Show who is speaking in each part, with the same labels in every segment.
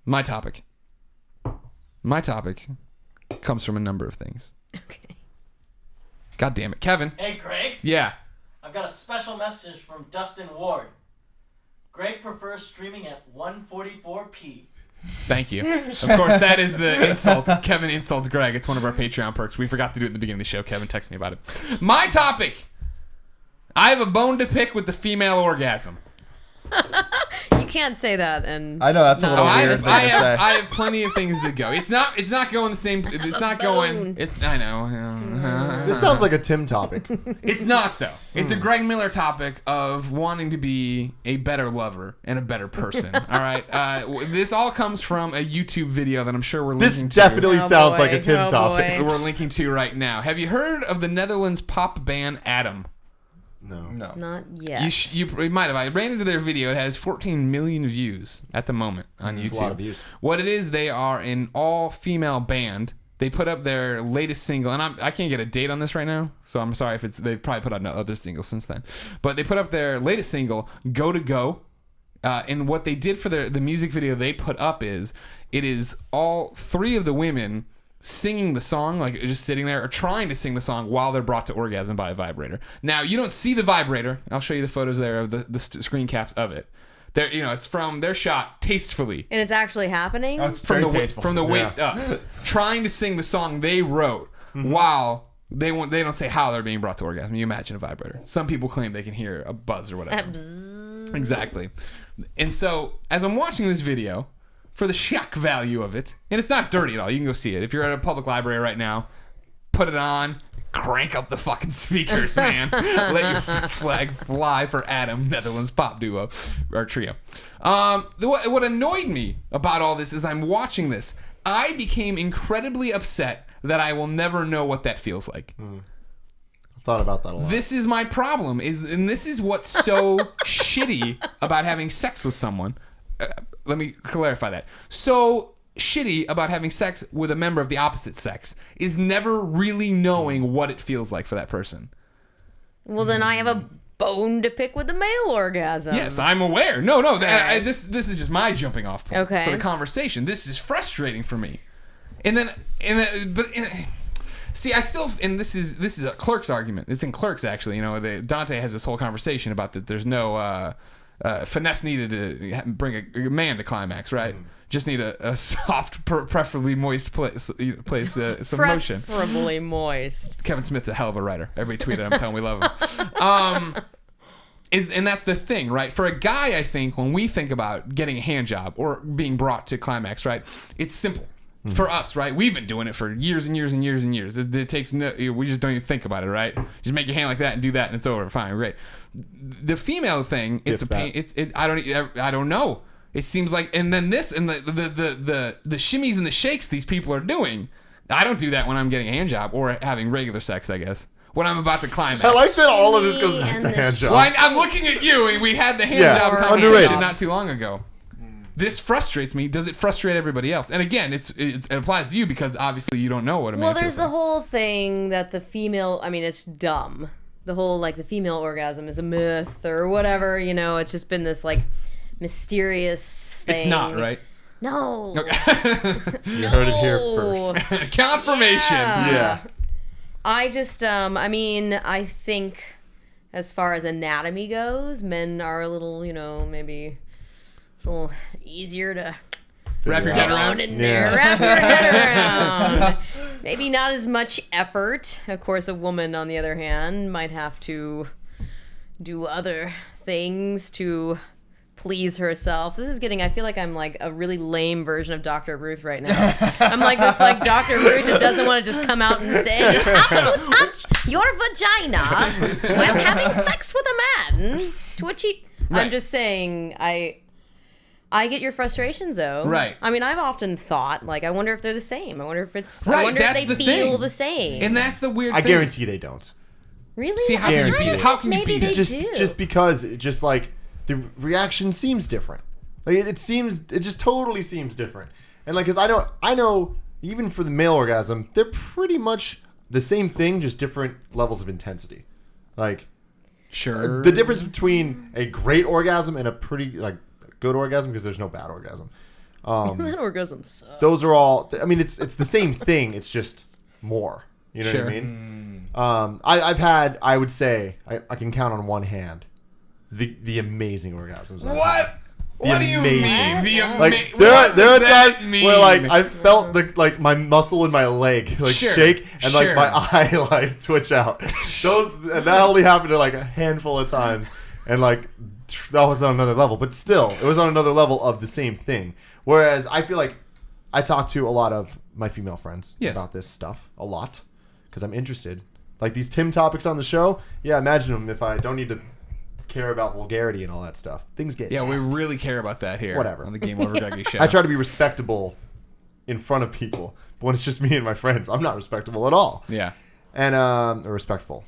Speaker 1: My topic comes from a number of things.
Speaker 2: Okay.
Speaker 1: God damn it. Kevin.
Speaker 3: Hey, Greg.
Speaker 1: Yeah.
Speaker 3: I've got a special message from Dustin Ward. Greg prefers streaming at 144p.
Speaker 1: Thank you. Of course, that is the insult. Kevin insults Greg. It's one of our Patreon perks. We forgot to do it at the beginning of the show. Kevin texted me about it. My topic. I have a bone to pick with the female orgasm.
Speaker 2: You can't say that, and
Speaker 4: I know that's a little weird thing to say.
Speaker 1: I have plenty of things to go. It's not going the same. It's not going. It's. I know.
Speaker 5: This sounds like a Tim topic.
Speaker 1: It's not though. It's a Greg Miller topic of wanting to be a better lover and a better person. All right. This all comes from a YouTube video that I'm sure we're linking
Speaker 5: This
Speaker 1: to.
Speaker 5: definitely sounds like a Tim topic.
Speaker 1: We're linking to right now. Have you heard of the Netherlands pop band Adam?
Speaker 5: No.
Speaker 2: not yet.
Speaker 1: You might have. I ran into their video. It has 14 million views at the moment on YouTube.
Speaker 5: That's a lot of views.
Speaker 1: What it is, they are an all-female band. They put up their latest single, and I can't get a date on this right now, so I'm sorry if they've probably put out other singles since then. But they put up their latest single, Go to Go, and what they did for the music video they put up is, it is all three of the women singing the song, like just sitting there or trying to sing the song while they're brought to orgasm by a vibrator. Now, you don't see the vibrator. I'll show you the photos there of the screen caps of it. They're, it's from their shot tastefully.
Speaker 2: And it's actually happening?
Speaker 4: Oh, it's very tasteful.
Speaker 1: From the waist up. Trying to sing the song they wrote while they don't say how they're being brought to orgasm. You imagine a vibrator. Some people claim they can hear a buzz or whatever. Exactly. And so, as I'm watching this video, for the shock value of it, and it's not dirty at all. You can go see it. If you're at a public library right now, put it on, crank up the fucking speakers, man. Let your flag fly for Adam, Netherlands pop duo, or trio. What annoyed me about all this is I'm watching this. I became incredibly upset that I will never know what that feels like.
Speaker 5: I've thought about that a lot.
Speaker 1: This is my problem, and this is what's so shitty about having sex with someone. Let me clarify that. So shitty about having sex with a member of the opposite sex is never really knowing what it feels like for that person.
Speaker 2: Well, then I have a bone to pick with the male orgasm.
Speaker 1: Yes, I'm aware. No. This is just my jumping off point for the conversation. This is frustrating for me. See, I still, and this is a Clerks argument. It's in Clerks actually. Dante has this whole conversation about that. There's no finesse needed to bring a man to climax, right? Just need a soft, preferably moist place some motion.
Speaker 2: Preferably moist.
Speaker 1: Kevin Smith's a hell of a writer. Everybody tweeted him telling we love him. And that's the thing, right? For a guy, I think when we think about getting a hand job or being brought to climax, right? It's simple. For us, right? We've been doing it for years and years and years and years. It takes we just don't even think about it, right? Just make your hand like that and do that, and it's over. Fine, great. The female thing, it's a pain. I don't know. It seems like, and then this and the shimmies and the shakes these people are doing. I don't do that when I'm getting a hand job or having regular sex, I guess. When I'm about to climax.
Speaker 5: I like that all of this goes back to hand jobs.
Speaker 1: Well, I'm looking at you, and we had the hand job conversation not too long ago. This frustrates me. Does it frustrate everybody else? And again, it applies to you because obviously you don't know what a man feels like.
Speaker 2: Well, there's the whole thing that the female, it's dumb. The whole, the female orgasm is a myth or whatever, it's just been this, mysterious thing.
Speaker 1: It's not, right?
Speaker 2: No.
Speaker 5: You heard it here first.
Speaker 1: Confirmation.
Speaker 5: Yeah.
Speaker 2: I just, I think as far as anatomy goes, men are a little, maybe it's a little easier to
Speaker 1: wrap your head around.
Speaker 2: In there. Wrap your head around. Maybe not as much effort. Of course, a woman, on the other hand, might have to do other things to please herself. This is getting, I feel like I'm like a really lame version of Dr. Ruth right now. I'm like this Dr. Ruth that doesn't want to just come out and say, how do you touch your vagina when having sex with a man? To which I'm just saying, I get your frustrations though.
Speaker 1: Right.
Speaker 2: I've often thought, I wonder if they're the same. I wonder if it's,
Speaker 1: right,
Speaker 2: I wonder if they feel the same.
Speaker 1: And that's the weird
Speaker 5: thing.
Speaker 1: I
Speaker 5: guarantee they don't.
Speaker 2: Really?
Speaker 1: See, how can you beat it? How can you beat it?
Speaker 5: Just because, the reaction seems different. It just totally seems different. And because I know, even for the male orgasm, they're pretty much the same thing, just different levels of intensity.
Speaker 1: Sure.
Speaker 5: The difference between a great orgasm and a pretty good orgasm, because there's no bad orgasm,
Speaker 2: That orgasm sucks.
Speaker 5: Those are all. I mean, it's the same thing. It's just more. You know what I mean? I've had. I would say I can count on one hand the amazing orgasms.
Speaker 1: What? What do you mean?
Speaker 5: Like there are times where like I felt like my muscle in my leg shake and like my eye like twitch out. And that only happened to like a handful of times, and like that was on another level. But still, it was on another level of the same thing. Whereas I feel like I talk to a lot of my female friends about this stuff a lot because I'm interested. Like these Tim topics on the show, imagine them if I don't need to care about vulgarity and all that stuff. Things get nasty.
Speaker 1: We really care about that here.
Speaker 5: Whatever.
Speaker 1: On the GameOverGreggy show.
Speaker 5: I try to be respectable in front of people, but when it's just me and my friends, I'm not respectable at all.
Speaker 1: Yeah.
Speaker 5: And respectful.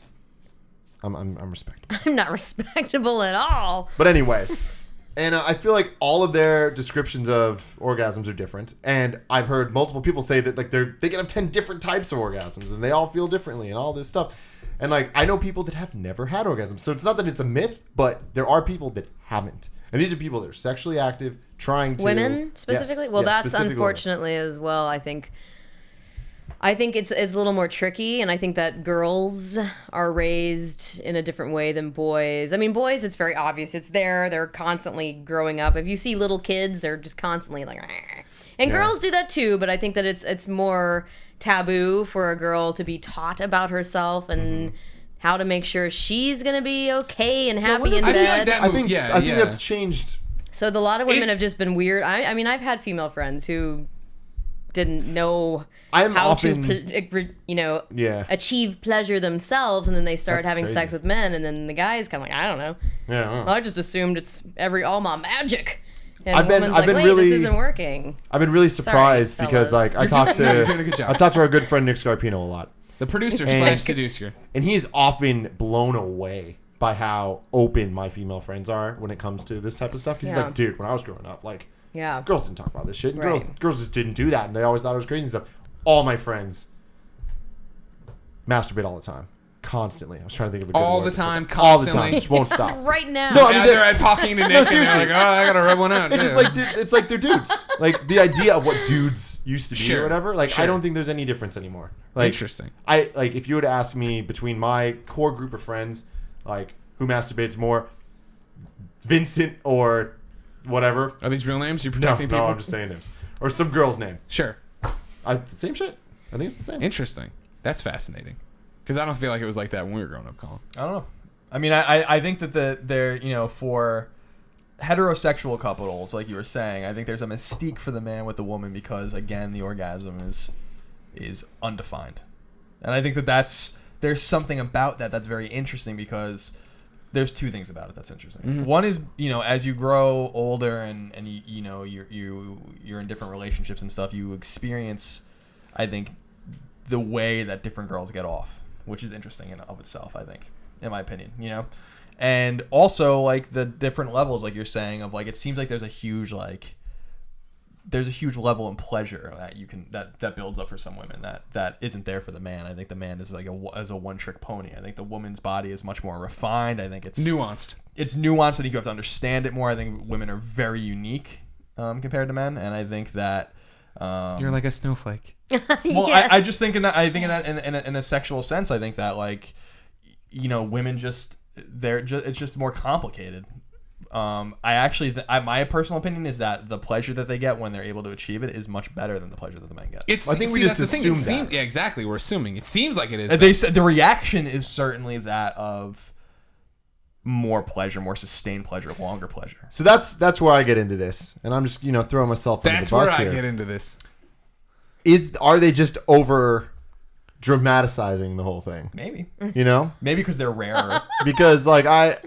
Speaker 5: I'm respectable.
Speaker 2: I'm not respectable at all.
Speaker 5: But anyways, and I feel like all of their descriptions of orgasms are different, and I've heard multiple people say that like they can have 10 different types of orgasms, and they all feel differently, and all this stuff. And like I know people that have never had orgasms, so it's not that it's a myth, but there are people that haven't, and these are people that are sexually active, trying to
Speaker 2: women specifically.
Speaker 5: Yes,
Speaker 2: well,
Speaker 5: yes,
Speaker 2: that's unfortunately
Speaker 5: women.
Speaker 2: as well. I think it's a little more tricky, and I think that girls are raised in a different way than boys. I mean, boys, it's very obvious. It's there. They're constantly growing up. If you see little kids, they're just constantly like, "Argh." And girls do that too. But I think that it's more taboo for a girl to be taught about herself and how to make sure she's gonna be okay and happy in bed.
Speaker 5: I think that's changed.
Speaker 2: So a lot of women have just been weird. I mean, I've had female friends who didn't know how to achieve pleasure themselves, and then they start having sex with men, and then the guy's kind of like, I don't know.
Speaker 5: Yeah,
Speaker 2: I just assumed it's all my magic. And
Speaker 5: I've been
Speaker 2: wait,
Speaker 5: really,
Speaker 2: this isn't working.
Speaker 5: I've been really surprised because like I talked to our good friend Nick Scarpino a lot,
Speaker 1: the producer / seducer,
Speaker 5: and he's often blown away by how open my female friends are when it comes to this type of stuff. Because he's like, dude, when I was growing up, like, girls didn't talk about this shit. And girls just didn't do that, and they always thought it was crazy and stuff. All my friends masturbate all the time. Constantly. I was trying to think of a good
Speaker 1: all
Speaker 5: word.
Speaker 1: the time, constantly.
Speaker 5: All the time. Just won't stop.
Speaker 2: Right now.
Speaker 5: No, I mean,
Speaker 1: they're talking to Nick and they're like, I gotta rub one out.
Speaker 5: It's just like, it's like they're dudes. Like, the idea of what dudes used to be or whatever, like, I don't think there's any difference anymore. Like,
Speaker 1: interesting.
Speaker 5: Like, if you were to ask me between my core group of friends, like, who masturbates more, Vincent or whatever.
Speaker 1: Are these real names? You protecting people?
Speaker 5: No, I'm just saying names. Or some girl's name.
Speaker 1: Sure.
Speaker 5: Same shit. I think it's the same.
Speaker 1: Interesting. That's fascinating. Because I don't feel like it was like that when we were growing up, Colin.
Speaker 4: I don't know. I mean, I think that they're, for heterosexual couples, like you were saying, I think there's a mystique for the man with the woman because, again, the orgasm is undefined. And I think there's something about that's very interesting because there's two things about it that's interesting. Mm-hmm. One is, as you grow older and you're in different relationships and stuff, you experience, I think, the way that different girls get off, which is interesting in of itself, I think, in my opinion, and also like the different levels, like you're saying, of like it seems like there's a huge level in pleasure that you can that builds up for some women that isn't there for the man. I think the man is like a one trick pony. I think the woman's body is much more refined. I think it's nuanced. It's nuanced. I think you have to understand it more. I think women are very unique compared to men, and I think that
Speaker 1: you're like a snowflake.
Speaker 4: Well, yes. I just think in a sexual sense, I think that like, women it's just more complicated. My personal opinion is that the pleasure that they get when they're able to achieve it is much better than the pleasure that the men get.
Speaker 5: I think we just assume that.
Speaker 1: Yeah, exactly. We're assuming. It seems like it is.
Speaker 4: They said the reaction is certainly that of more pleasure, more sustained pleasure, longer pleasure.
Speaker 5: So that's where I get into this, and I'm just throwing myself under the bus here.
Speaker 1: That's where I get into this.
Speaker 5: Are they just over dramatizing the whole thing?
Speaker 4: Maybe.
Speaker 5: Maybe
Speaker 4: because they're rarer.
Speaker 5: Because like I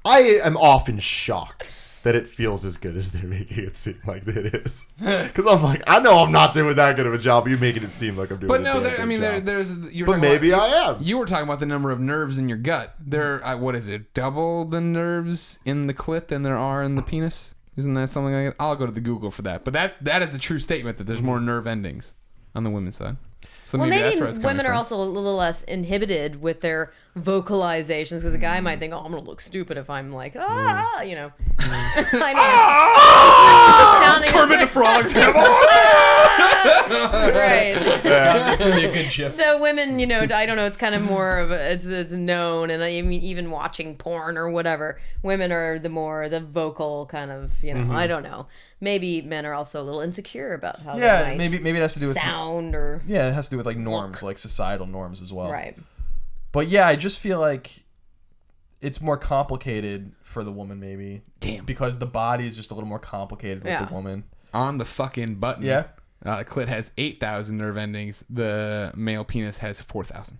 Speaker 5: am often shocked that it feels as good as they're making it seem like it is. Because I'm like, I know I'm not doing that good of a job. You're making it seem like I'm doing.
Speaker 1: But no, there's.
Speaker 5: But maybe I am.
Speaker 1: You were talking about the number of nerves in your gut. There, what is it? Double the nerves in the clit than there are in the penis. Isn't that something like that? I'll go to the Google for that. But that is a true statement that there's more nerve endings on the women's side. So maybe that's where it's coming
Speaker 2: women
Speaker 1: from.
Speaker 2: are also a little less inhibited with their vocalizations because a guy might think, I'm going to look stupid if I'm like, I know.
Speaker 1: Kermit the Frog.
Speaker 2: Right.
Speaker 4: It's gonna be a good chip.
Speaker 2: So women, I don't know. It's kind of more of it's known, and I mean, even watching porn or whatever, women are the vocal kind of. I don't know. Maybe men are also a little insecure about how.
Speaker 4: Yeah,
Speaker 2: they
Speaker 4: maybe it has to do with
Speaker 2: sound or.
Speaker 4: Yeah, it has to do with like norms, like societal norms as well.
Speaker 2: Right.
Speaker 4: But yeah, I just feel like it's more complicated for the woman, maybe.
Speaker 1: Damn.
Speaker 4: Because the body is just a little more complicated with the woman.
Speaker 1: On the fucking button.
Speaker 4: Yeah.
Speaker 1: The clit has 8,000 nerve endings. The male penis has 4,000.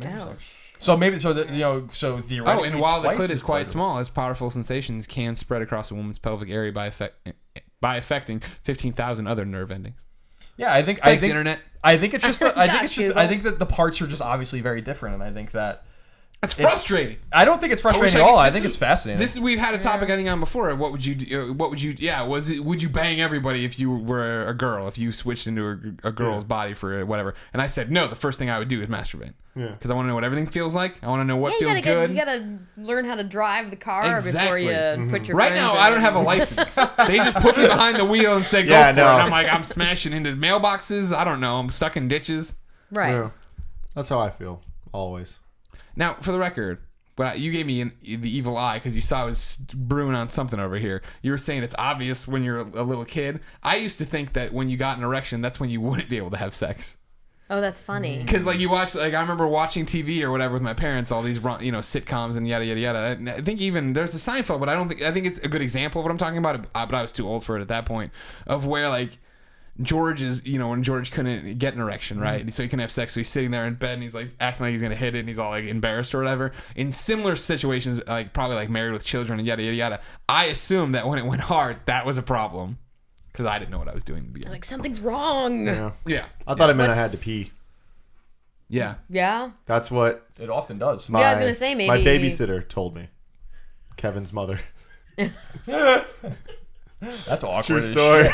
Speaker 2: Oh.
Speaker 4: So maybe so theoretically.
Speaker 1: Oh, and while the
Speaker 4: twice
Speaker 1: clit
Speaker 4: as
Speaker 1: is quite
Speaker 4: pleasurable.
Speaker 1: small, its powerful sensations can spread across a woman's pelvic area by affecting 15,000 other nerve endings.
Speaker 4: Yeah, I think
Speaker 1: Internet.
Speaker 4: I think it's just
Speaker 2: Google.
Speaker 4: I think that the parts are just obviously very different, and I think that
Speaker 1: It's frustrating.
Speaker 4: I don't think it's frustrating at all. I think it's fascinating.
Speaker 1: We've had a topic I think on before. What would you do? Would you bang everybody if you were a girl? If you switched into a girl's body for whatever? And I said no. The first thing I would do is masturbate. Yeah. Because I want to know what everything feels like. I want to know what feels good.
Speaker 2: You gotta learn how to drive the car
Speaker 1: Exactly.
Speaker 2: before you put your.
Speaker 1: Right now, I don't have a license. They just put me behind the wheel and say go for it. And I'm like, I'm smashing into mailboxes. I don't know. I'm stuck in ditches.
Speaker 2: Right.
Speaker 5: Yeah. That's how I feel always.
Speaker 1: Now, for the record, but you gave me the evil eye because you saw I was brewing on something over here. You were saying it's obvious when you're a little kid. I used to think that when you got an erection, that's when you wouldn't be able to have sex.
Speaker 2: Oh, that's funny.
Speaker 1: Because you watch, I remember watching TV or whatever with my parents, all these sitcoms and yada yada yada. And I think even there's a Seinfeld, but I think it's a good example of what I'm talking about. But I was too old for it at that point. Of where George is, when George couldn't get an erection, right? So he couldn't have sex, so he's sitting there in bed and he's acting like he's gonna hit it, and he's all embarrassed or whatever. In similar situations, probably married with children and yada yada yada, I assumed that when it went hard, that was a problem because I didn't know what I was doing in the beginning.
Speaker 2: Something's wrong.
Speaker 1: Yeah.
Speaker 5: I thought it meant I had to pee.
Speaker 1: Yeah.
Speaker 2: Yeah.
Speaker 5: That's what
Speaker 4: It often does.
Speaker 2: I was gonna say maybe
Speaker 5: my babysitter told me. Kevin's mother.
Speaker 4: That's awkward.
Speaker 5: True story.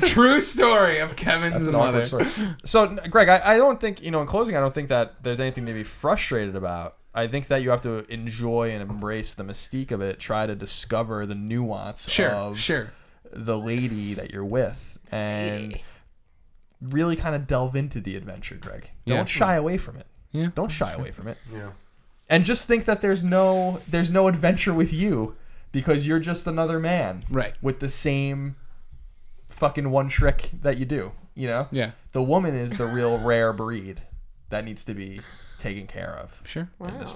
Speaker 1: True story of Kevin's
Speaker 4: That's an
Speaker 1: mother.
Speaker 4: awkward story. So, Greg, I don't think, in closing, I don't think that there's anything to be frustrated about. I think that you have to enjoy and embrace the mystique of it, try to discover the nuance of the lady that you're with, and really kind of delve into the adventure, Greg. Don't shy away from it.
Speaker 1: Yeah.
Speaker 4: Don't shy away from it.
Speaker 5: Yeah.
Speaker 4: And just think that there's no adventure with you because you're just another man.
Speaker 1: Right.
Speaker 4: With the same fucking one trick that you do,
Speaker 1: Yeah.
Speaker 4: The woman is the real rare breed that needs to be taken care of.
Speaker 1: Sure.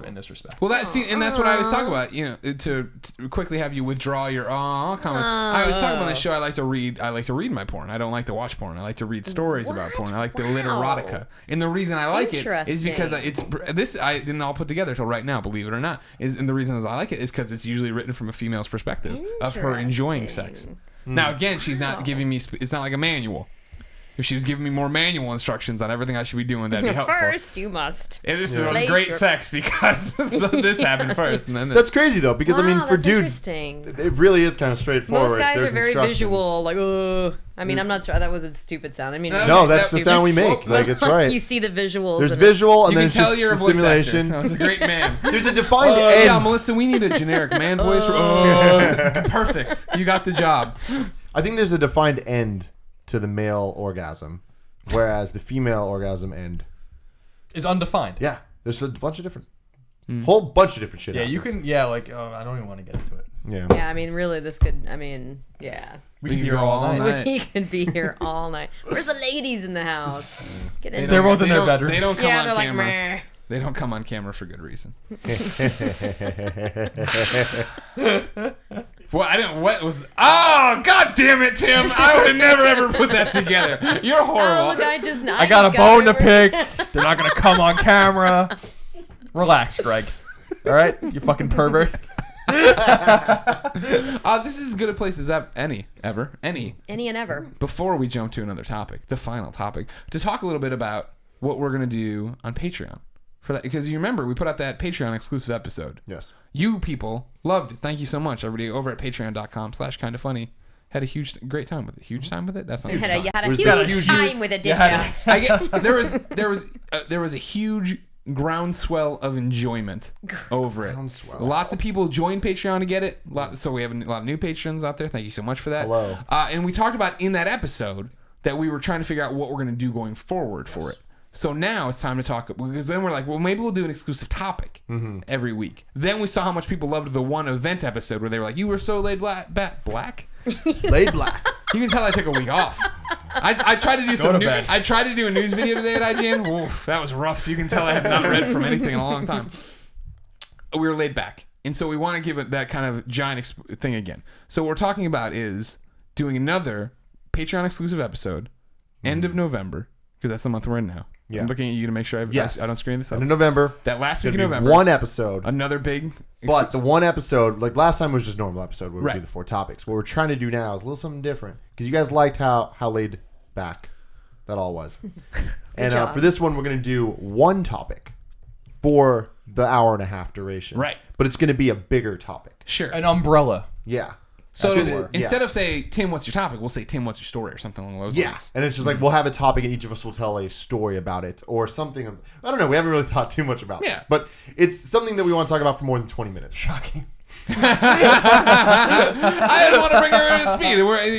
Speaker 4: In this respect.
Speaker 1: Well, that's what I was talking about. To quickly have you withdraw your comment. I was talking about this show. I like to read my porn. I don't like to watch porn. I like to read stories about porn. I like the literotica. And the reason I like it is because I didn't all put together till right now. Believe it or not, and the reason I like it is because it's usually written from a female's perspective of her enjoying sex. Now again, she's not giving me. It's not like a manual. If she was giving me more manual instructions on everything I should be doing, that'd be helpful.
Speaker 2: First, you must.
Speaker 1: And this was great sex because this happened first, and then
Speaker 5: That's crazy though, because for dudes,
Speaker 2: interesting.
Speaker 5: it really is kind of straightforward.
Speaker 2: Most guys
Speaker 5: There's
Speaker 2: are very
Speaker 5: instructions.
Speaker 2: visual, I mean, I'm not sure that was a stupid sound. I mean,
Speaker 5: No, that's the sound we make. It's right.
Speaker 2: You see the visuals.
Speaker 5: There's visual, and
Speaker 1: you
Speaker 5: then
Speaker 1: can
Speaker 5: it's
Speaker 1: tell
Speaker 5: just
Speaker 1: you're a
Speaker 5: the
Speaker 1: voice
Speaker 5: stimulation.
Speaker 1: actor. That was a great man.
Speaker 5: There's a defined end.
Speaker 1: Yeah, Melissa, we need a generic man voice. Perfect. You got the job.
Speaker 5: I think there's a defined end to the male orgasm, whereas the female orgasm end
Speaker 4: is undefined.
Speaker 5: Yeah, there's a bunch of different, whole bunch of different shit.
Speaker 4: Yeah,
Speaker 5: happens.
Speaker 4: you can. Yeah, I don't even want to get into it.
Speaker 5: Yeah.
Speaker 2: Yeah, I mean, really, this could. I mean, yeah.
Speaker 4: We can be here all night.
Speaker 2: We could be here all night. Where's the ladies in the house? Get in.
Speaker 4: They're both in their bedrooms.
Speaker 1: They don't come on
Speaker 2: they're
Speaker 1: camera.
Speaker 2: Meh.
Speaker 1: They don't come on camera for good reason. Well, I didn't. What was? Oh, God damn it, Tim! I would have never ever put that together. You're horrible.
Speaker 2: Oh, look,
Speaker 4: I got a bone to pick. They're not gonna come on camera. Relax, Greg. All right, you fucking pervert.
Speaker 1: This is as good a place as any
Speaker 2: and ever.
Speaker 1: Before we jump to another topic, the final topic, to talk a little bit about what we're gonna do on Patreon. For that, because you remember we put out that Patreon exclusive episode.
Speaker 5: Yes.
Speaker 1: You people loved it. Thank you so much, everybody. Over at patreon.com/kindafunny. Had a great time with it. Huge time with it. That's not.
Speaker 2: You had a
Speaker 1: huge
Speaker 2: huge time with it, didn't you?
Speaker 1: There was a huge groundswell of enjoyment over it.
Speaker 5: Groundswell.
Speaker 1: Lots of people join Patreon to get it. So we have a lot of new patrons out there. Thank you so much for that.
Speaker 5: Hello.
Speaker 1: And we talked about in that episode that we were trying to figure out what we're going to do going forward for it. So now it's time to talk, because then we're like, well, maybe we'll do an exclusive topic every week. Then we saw how much people loved the one event episode where they were like, you were so laid black?
Speaker 5: Laid black.
Speaker 1: You can tell I took a week off. I tried to do I tried to do a news video today at IGN. Oof, that was rough. You can tell I had not read from anything in a long time. We were laid back. And so we want to give it that kind of giant thing again. So what we're talking about is doing another Patreon exclusive episode, end of November, because that's the month we're in now.
Speaker 5: Yeah.
Speaker 1: I'm looking at you to make sure I don't screen this up.
Speaker 5: In November.
Speaker 1: That last week
Speaker 5: Gonna
Speaker 1: in
Speaker 5: be
Speaker 1: November.
Speaker 5: one episode.
Speaker 1: Another big
Speaker 5: But the one episode, like last time was just normal episode where we
Speaker 1: Right.
Speaker 5: do the 4 topics. What we're trying to do now is a little something different. Because you guys liked how laid back that all was. And
Speaker 2: job.
Speaker 5: for this one, we're going to do one topic for the hour and a half duration.
Speaker 1: Right.
Speaker 5: But it's going to be a bigger topic.
Speaker 1: Sure.
Speaker 4: An umbrella.
Speaker 5: Yeah.
Speaker 1: So
Speaker 5: That's what we're-
Speaker 1: instead of say, Tim, what's your topic? We'll say, Tim, what's your story or something along those
Speaker 5: Yeah.
Speaker 1: lines.
Speaker 5: And it's just like we'll have a topic and each of us will tell a story about it or something. I don't know. We haven't really thought too much about
Speaker 1: Yeah.
Speaker 5: this. But it's something that we want to talk about for more than 20 minutes.
Speaker 4: Shocking.
Speaker 1: I just want to bring her to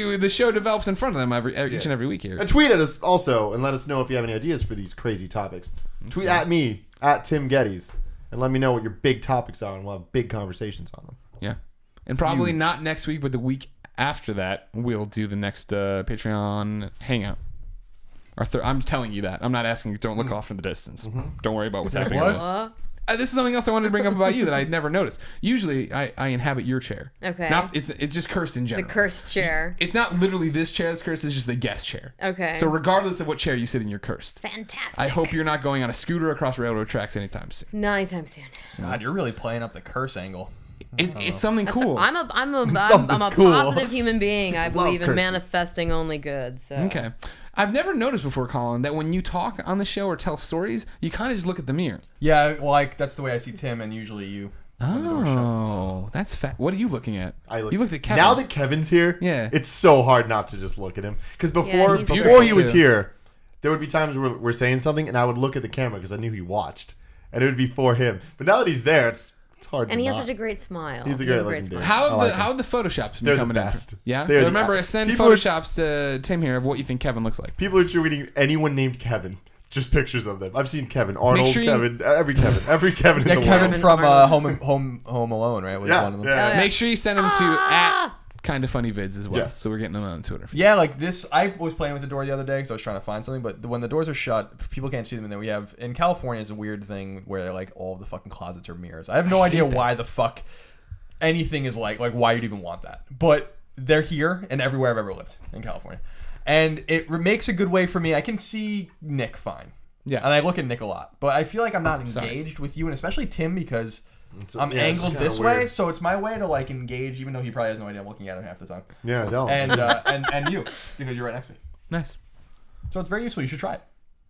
Speaker 1: speed. The show develops in front of them each and every week here.
Speaker 5: And tweet at us also and let us know if you have any ideas for these crazy topics. Tweet at me, at Tim Gettys, and let me know what your big topics are and we'll have big conversations on them.
Speaker 1: Yeah. And probably not next week, but the week after that, we'll do the next Patreon hangout. I'm telling you that. I'm not asking you. Don't look off in the distance. Don't worry about what's happening.
Speaker 4: What?
Speaker 1: This is something else I wanted to bring up about you that I'd never noticed. Usually, I inhabit your chair.
Speaker 2: Okay.
Speaker 1: It's just cursed in
Speaker 2: The
Speaker 1: general.
Speaker 2: cursed chair.
Speaker 1: It's not literally this chair that's cursed. It's just the guest chair.
Speaker 2: Okay.
Speaker 1: So regardless of what chair you sit in, you're cursed.
Speaker 2: Fantastic.
Speaker 1: I hope you're not going on a scooter across railroad tracks anytime soon.
Speaker 2: Not anytime soon.
Speaker 4: God, you're really playing up the curse angle.
Speaker 1: It's something
Speaker 2: That's-
Speaker 1: cool.
Speaker 2: I'm a
Speaker 5: Something cool.
Speaker 2: positive human being. I believe in
Speaker 5: curses.
Speaker 2: manifesting only good. So
Speaker 1: Okay. I've never noticed before, Colin, that when you talk on the show or tell stories, you kind of just look at the mirror.
Speaker 4: Yeah, well, that's the way I see Tim and usually you.
Speaker 1: Oh, that's fat. What are you looking at? You looked at Kevin.
Speaker 5: Now that Kevin's here,
Speaker 1: Yeah.
Speaker 5: it's so hard not to just look at him. Because
Speaker 2: he's
Speaker 5: before
Speaker 1: beautiful,
Speaker 5: he was
Speaker 1: too.
Speaker 5: here, there would be times where we're saying something and I would look at the camera because I knew he watched. And it would be for him. But now that he's there, it's hard
Speaker 2: and
Speaker 5: to
Speaker 2: he has
Speaker 5: not.
Speaker 2: such a great smile.
Speaker 5: He's a
Speaker 2: He has
Speaker 5: great looking dude.
Speaker 1: how have
Speaker 5: I like
Speaker 1: how have the photoshops been
Speaker 5: They're the
Speaker 1: coming in?
Speaker 5: best.
Speaker 1: Yeah.
Speaker 5: They're the-
Speaker 1: Remember, send
Speaker 5: people are-
Speaker 1: photoshops to Tim here of what you think Kevin looks like.
Speaker 5: People are tweeting anyone named Kevin. Just pictures of them. I've seen Kevin, Arnold,
Speaker 1: sure you-
Speaker 5: Kevin, every Kevin in
Speaker 4: Yeah,
Speaker 5: the
Speaker 4: Kevin
Speaker 5: world.
Speaker 4: from
Speaker 2: Arnold.
Speaker 4: Home Alone, right? Was
Speaker 5: Yeah,
Speaker 4: one of them.
Speaker 5: yeah.
Speaker 2: yeah.
Speaker 1: Make sure you send them to at Kind of Funny Vids as well.
Speaker 5: Yes.
Speaker 1: So we're getting them on Twitter.
Speaker 4: Yeah, like this. I was playing with the door the other day because I was trying to find something, but when the doors are shut, people can't see them. And then we have in California is a weird thing where like all of the fucking closets are mirrors. I have no idea
Speaker 1: that.
Speaker 4: why the fuck anything is like why you'd even want that, but they're here and everywhere I've ever lived in California, and it makes a good way for me. I can see Nick fine.
Speaker 1: Yeah.
Speaker 4: And I look at Nick a lot, but I feel like I'm not
Speaker 1: Sorry.
Speaker 4: engaged with you, and especially Tim because I'm
Speaker 5: yeah, it's
Speaker 4: angled
Speaker 5: kinda
Speaker 4: this way,
Speaker 5: weird.
Speaker 4: so it's my way to like engage, even though he probably has no idea I'm looking at him half the time.
Speaker 5: Yeah, I don't.
Speaker 4: And you because you're right next to me,
Speaker 1: Nice.
Speaker 4: so it's very useful. You should try it.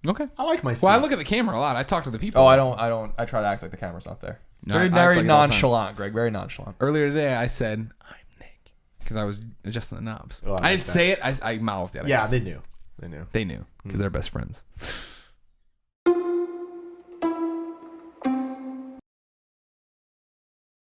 Speaker 1: Okay.
Speaker 5: I like my seat.
Speaker 1: Well, I look at the camera a lot. I talk to the people.
Speaker 4: Oh, I don't. I try to act like the camera's not there.
Speaker 1: No,
Speaker 4: Very,
Speaker 1: I act
Speaker 4: very
Speaker 1: like it all the time.
Speaker 4: nonchalant, Greg. Very nonchalant.
Speaker 1: Earlier today, I said, I'm Nick. Because I was adjusting the knobs.
Speaker 5: Oh, I
Speaker 1: I
Speaker 5: like
Speaker 1: didn't
Speaker 5: that.
Speaker 1: say it. I mouthed it. I
Speaker 5: Yeah,
Speaker 1: guess.
Speaker 5: they knew. They knew.
Speaker 1: They knew because they're best friends.